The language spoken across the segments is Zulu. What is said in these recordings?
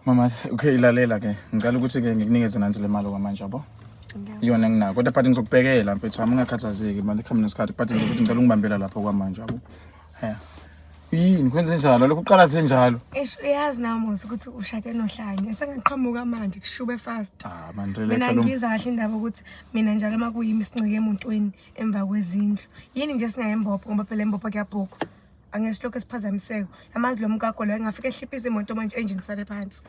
Mama, okay, ilalela ke. Ngicela ukuthi ke ngikunikeze nansi le mali okwamanje yabo. Iyona enginako. Kodwa phathi ngizokubhekela mfethu, ungakhathazeki manje khamba nesikhathi. Phathi ngizokuthi ngicela ungibambela lapho kwamanje yabo. Yini kwenze njalo lokho uqala senjalo? Uyazi nawe Musa ukuthi ushade nohlanye. Sengiqhamuka manje kushube fast. Man, relax lo. Mina ngizwa kahle indaba ukuthi mina njalo makuyimi sincike emuntweni emva kwezindlu. Yini nje singayembopho ngoba phela embopho kuyabhukwa. Angesilokho esiphazamiseko. Yamazi lo mgaqo lo engafika ehliphisa imoto manje engine sale phansi.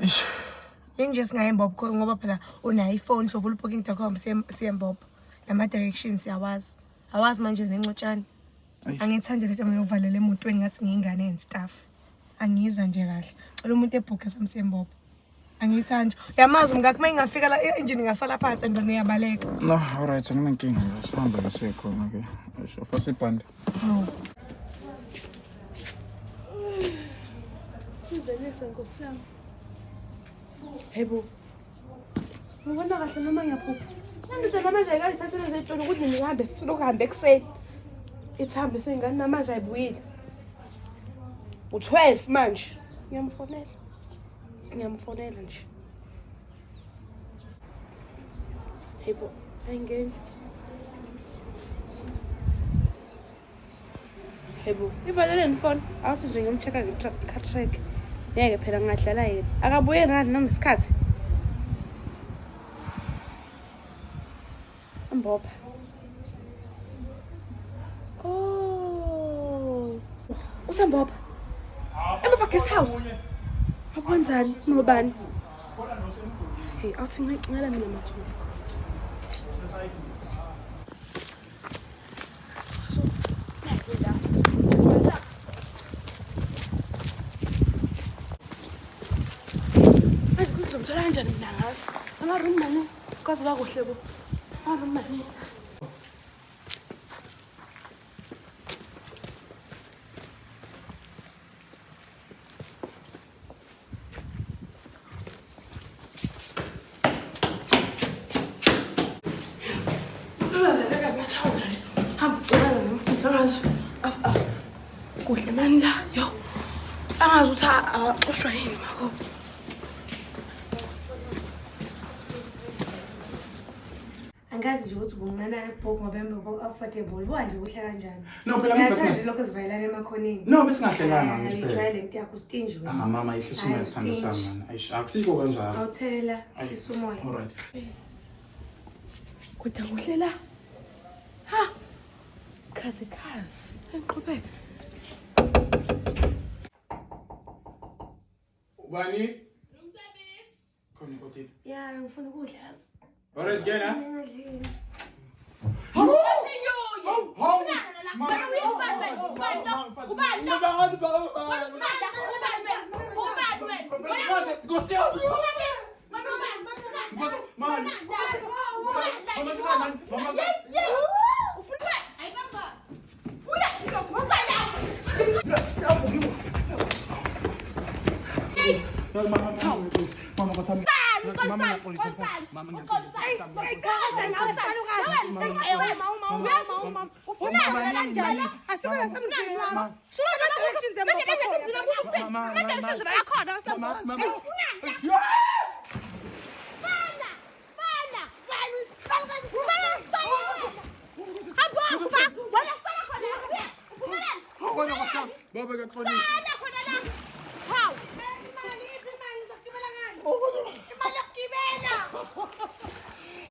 Yini nje singayembopho ngoba phela una iPhone sovula booking.com siyembopho. Nama directions siyawazi. Awazi manje nencotshana. Angithanje ukuthi mina uvalele emotweni ngathi ngiyingane and stuff. Angizwa nje kahle. Cela umuntu ebhuke samsembopho. Angithanje. Uyamazi mngakho mayingafika la engine ngasala phansi endona uyabaleka. No, all right, nginenkinga nje. Sihambe lasekhona ke. Sho fasi ibhande. Ngizelisa Nkosi yami. Hebo. Ngibona kahle noma ngiyaphupha. Ngithi namanje ayikayithathele zetsholo ukuthi ngihambe siloku hambe ekseni. Ithambe sengane namanje ayibuyile. U12 manje. Ngiyamfonela nje. Hebo, ayingeni. Hebo, ivalele nifone. Awuthi nje ngiyomcheka nge-car track. Ngeke phela ngadlala yena. Akabuye ngani noma isikhathi. Ambopha. Usambopha. Emva guest house. Akwenzani nobani? Hey, awuthi ngicela mina mathuba. Ngizomthola kanjani mina ngazi? Ama-room mani kwazi bakuhle bo. Ama-room mani. Kuhle mani la, yo. Angazi ukuthi aqoshwa yini mako. Angazi nje ukuthi bunqanana ebhoki ngoba embo affordable. Buka nje kuhle kanjani. No, phela mina nje lokho sivalana emakhoneni. No, besingahlelana ngisiphe. Ngijwayele into yakho stinge wena. Mama ihlisa umoya sithando sami man. Ayish, akusiko kanjalo. Awuthelela ihlisa umoya. All right. Kodwa kuhle la. Ha. Khazi. Ngiqhubeka. Ubani? Room service. Khona kodwa. Ya, ngifuna ukudla. Alright, gena. Baba